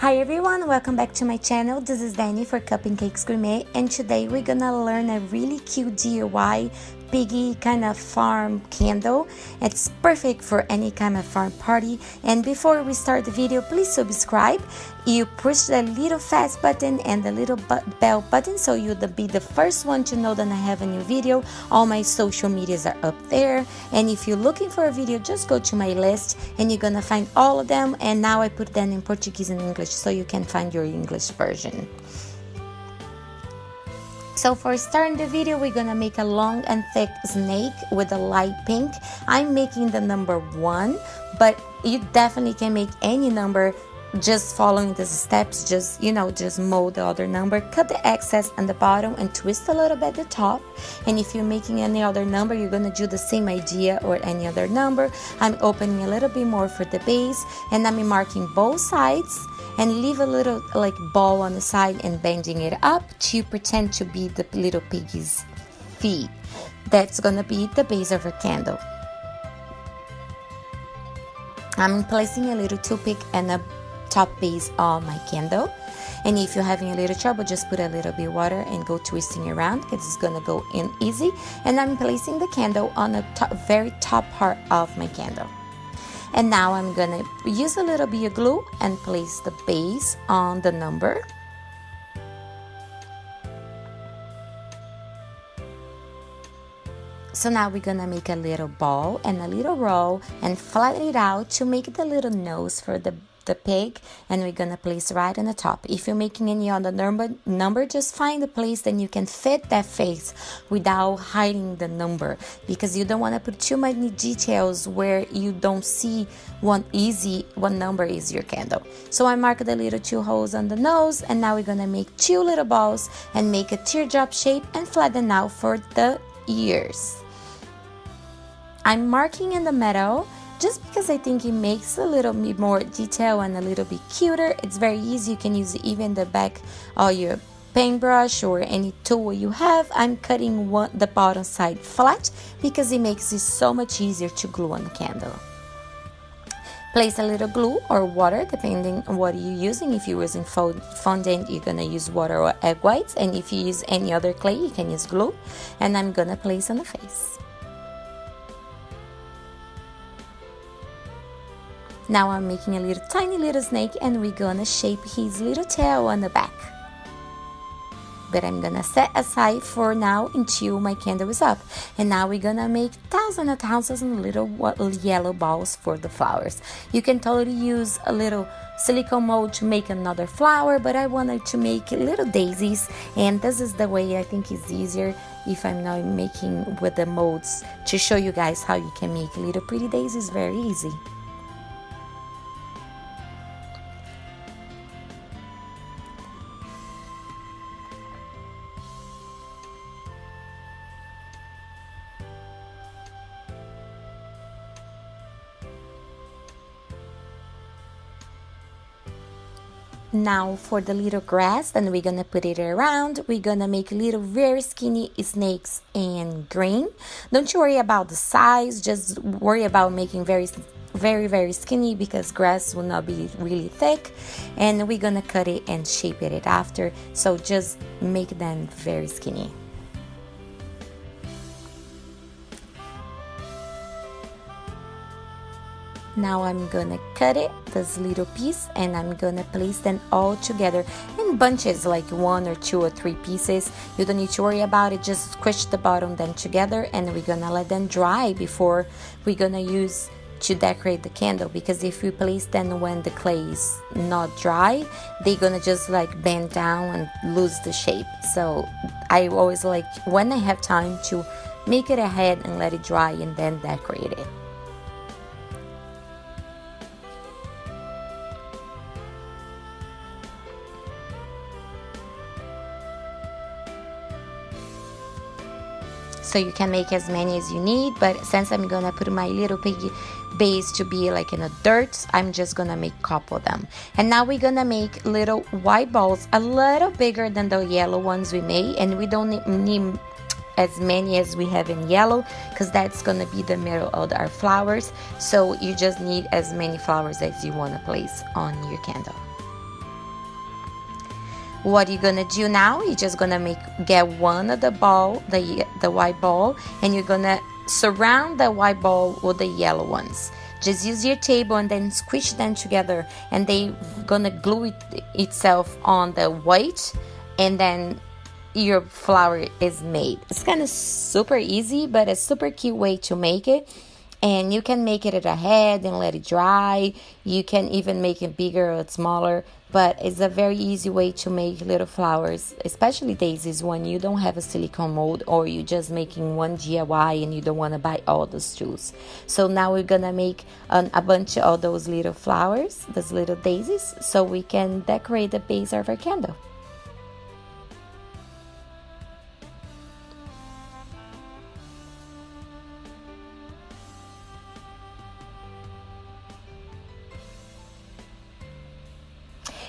Hi everyone, welcome back to my channel. This is Danny for Cupncakes Gourmet, and today we're gonna learn a really cute DIY piggy kind of farm candle. It's perfect for any kind of farm party. And before we start the video, please subscribe. You push the little fast button and the little bell button so you'll be the first one to know that I have a new video. All my social medias are up there, and if you're looking for a video, just go to my list and you're gonna find all of them. And now I put them in Portuguese and English so you can find your English version. So for starting the video, we're gonna make a long and thick snake with a light pink. I'm making the number 1, but you definitely can make any number just following these steps. Just mold the other number, cut the excess on the bottom and twist a little bit at the top. And if you're making any other number, you're gonna do the same idea or any other number. I'm opening a little bit more for the base, and I'm marking both sides and leave a little like ball on the side and bending it up to pretend to be the little piggy's feet. That's gonna be the base of our candle. I'm placing a little toothpick and a top base on my candle, and if you're having a little trouble, just put a little bit of water and go twisting around because it's gonna go in easy. And I'm placing the candle on the very top part of my candle. And now I'm gonna use a little bit of glue and place the base on the number. So now we're gonna make a little ball and a little roll and flatten it out to make the little nose for the pig, and we're gonna place right on the top. If you're making any other number, just find a place that you can fit that face without hiding the number, because you don't want to put too many details where you don't see what number is your candle. So I marked the little 2 holes on the nose, and now we're gonna make 2 little balls and make a teardrop shape and flatten out for the ears. I'm marking in the middle just because I think it makes a little bit more detail and a little bit cuter. It's very easy. You can use even the back of your paintbrush or any tool you have. I'm cutting the bottom side flat because it makes it so much easier to glue on the candle. Place a little glue or water depending on what you're using. If you're using fondant, you're gonna use water or egg whites, and if you use any other clay, you can use glue. And I'm gonna place on the face. Now I'm making a tiny little snake, and we're gonna shape his little tail on the back. But I'm gonna set aside for now until my candle is up. And now we're gonna make thousands and thousands of little yellow balls for the flowers. You can totally use a little silicone mold to make another flower, but I wanted to make little daisies, and this is the way I think is easier if I'm not making with the molds, to show you guys how you can make little pretty daisies very easy. Now for the little grass, then we're gonna put it around. We're gonna make little very skinny snakes in green. Don't you worry about the size, just worry about making very very skinny, because grass will not be really thick, and we're gonna cut it and shape it after. So just make them very skinny. Now I'm gonna cut this little piece, and I'm gonna place them all together in bunches, like 1 or 2 or 3 pieces. You don't need to worry about it, just squish the bottom them together, and we're gonna let them dry before we're gonna use to decorate the candle, because if we place them when the clay is not dry, they're gonna just like bend down and lose the shape. So I always like, when I have time, to make it ahead and let it dry and then decorate it. So you can make as many as you need, but since I'm gonna put my little piggy base to be like in a dirt, I'm just gonna make a couple of them. And now we're gonna make little white balls, a little bigger than the yellow ones we made, and we don't need as many as we have in yellow, because that's gonna be the middle of our flowers. So you just need as many flowers as you want to place on your candle. What you're gonna do now, you're just gonna get one of the ball, the white ball, and you're gonna surround the white ball with the yellow ones. Just use your table and then squish them together, and they gonna glue itself on the white, and then your flower is made. It's kind of super easy, but a super cute way to make it. And you can make it at a head and let it dry. You can even make it bigger or smaller, but it's a very easy way to make little flowers, especially daisies when you don't have a silicone mold or you're just making one DIY and you don't want to buy all those tools. So now we're gonna make a bunch of those little flowers, those little daisies, so we can decorate the base of our candle.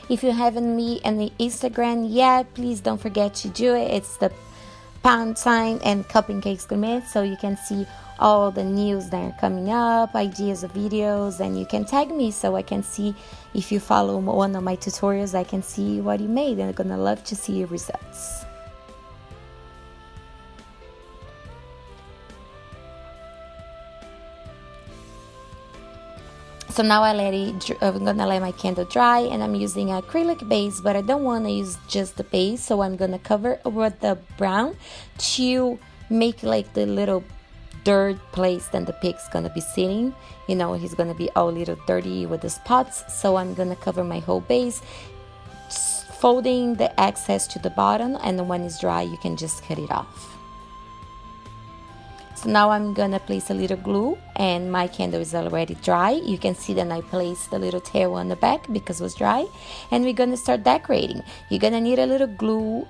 If you haven't me on the Instagram yet, please don't forget to do it. It's the # and cupncakesgourmet, so you can see all the news that are coming up, ideas of videos, and you can tag me so I can see. If you follow one of my tutorials, I can see what you made, and I'm gonna love to see your results. So now I'm gonna let my candle dry, and I'm using an acrylic base, but I don't want to use just the base, so I'm gonna cover with the brown to make like the little dirt place that the pig's gonna be sitting. You know, he's gonna be all little dirty with the spots, so I'm gonna cover my whole base, folding the excess to the bottom, and when it's dry you can just cut it off. So now I'm gonna place a little glue, and my candle is already dry. You can see that I placed the little tail on the back because it was dry, and we're gonna start decorating. You're gonna need a little glue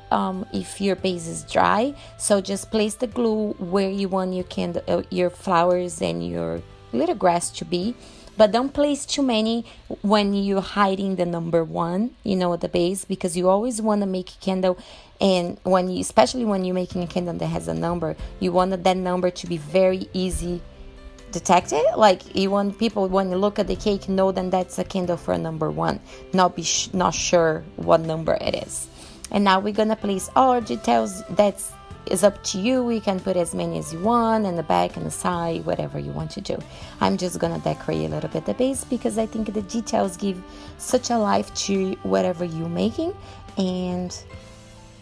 if your base is dry, so just place the glue where you want your candle, your flowers and your little grass to be. But don't place too many when you're hiding the number 1, you know, at the base, because you always want to make a candle, and especially when you're making a candle that has a number, you want that number to be very easy detected. Like you want people, when you look at the cake, know that that's a candle for number 1, not sure what number it is. And now we're gonna place all our details. That's is up to you. You can put as many as you want, in the back and the side, whatever you want to do. I'm just gonna decorate a little bit the base because I think the details give such a life to whatever you're making, and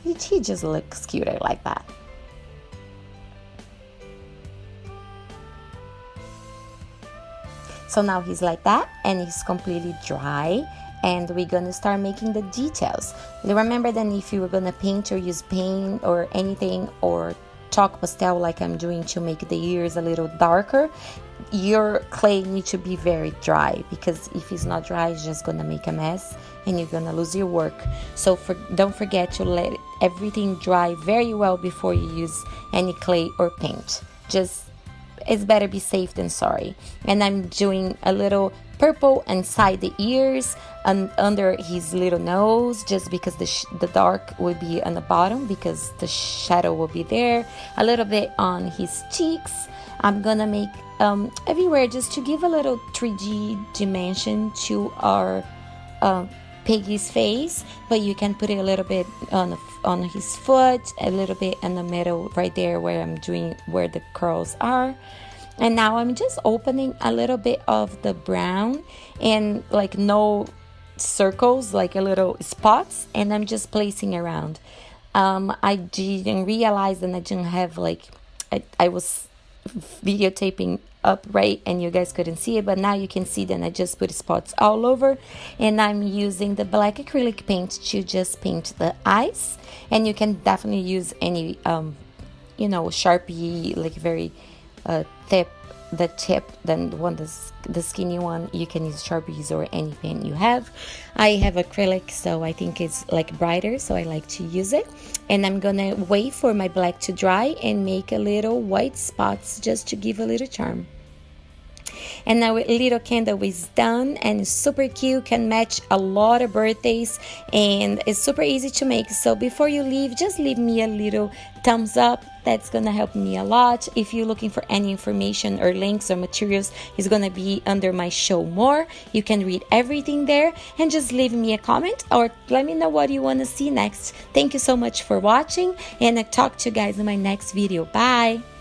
he just looks cuter like that. So now he's like that, and he's completely dry, and we're gonna start making the details. Remember that if you were gonna paint or use paint or anything, or chalk pastel like I'm doing to make the ears a little darker, your clay needs to be very dry, because if it's not dry, it's just gonna make a mess and you're gonna lose your work. So don't forget to let everything dry very well before you use any clay or paint. It's better be safe than sorry. And I'm doing a little purple inside the ears and under his little nose, just because the dark will be on the bottom, because the shadow will be there. A little bit on his cheeks. I'm gonna make everywhere, just to give a little 3D dimension to our piggy's face. But you can put it a little bit on his foot, a little bit in the middle right there where where the curls are. And now I'm just opening a little bit of the brown, and like no circles, like a little spots, and I'm just placing around. I didn't realize that I didn't have I was videotaping upright and you guys couldn't see it, but now you can see that I just put spots all over, and I'm using the black acrylic paint to just paint the eyes. And you can definitely use any Sharpie, like very tip, then the skinny one. You can use Sharpies or any pen you have. I have acrylic, so I think it's like brighter, so I like to use it. And I'm gonna wait for my black to dry and make a little white spots just to give a little charm. And our little candle is done and it's super cute, can match a lot of birthdays, and it's super easy to make. So before you leave, just leave me a little thumbs up. That's gonna help me a lot. If you're looking for any information or links or materials, it's gonna be under my show more. You can read everything there, and just leave me a comment or let me know what you want to see next. Thank you so much for watching, and I'll talk to you guys in my next video. Bye.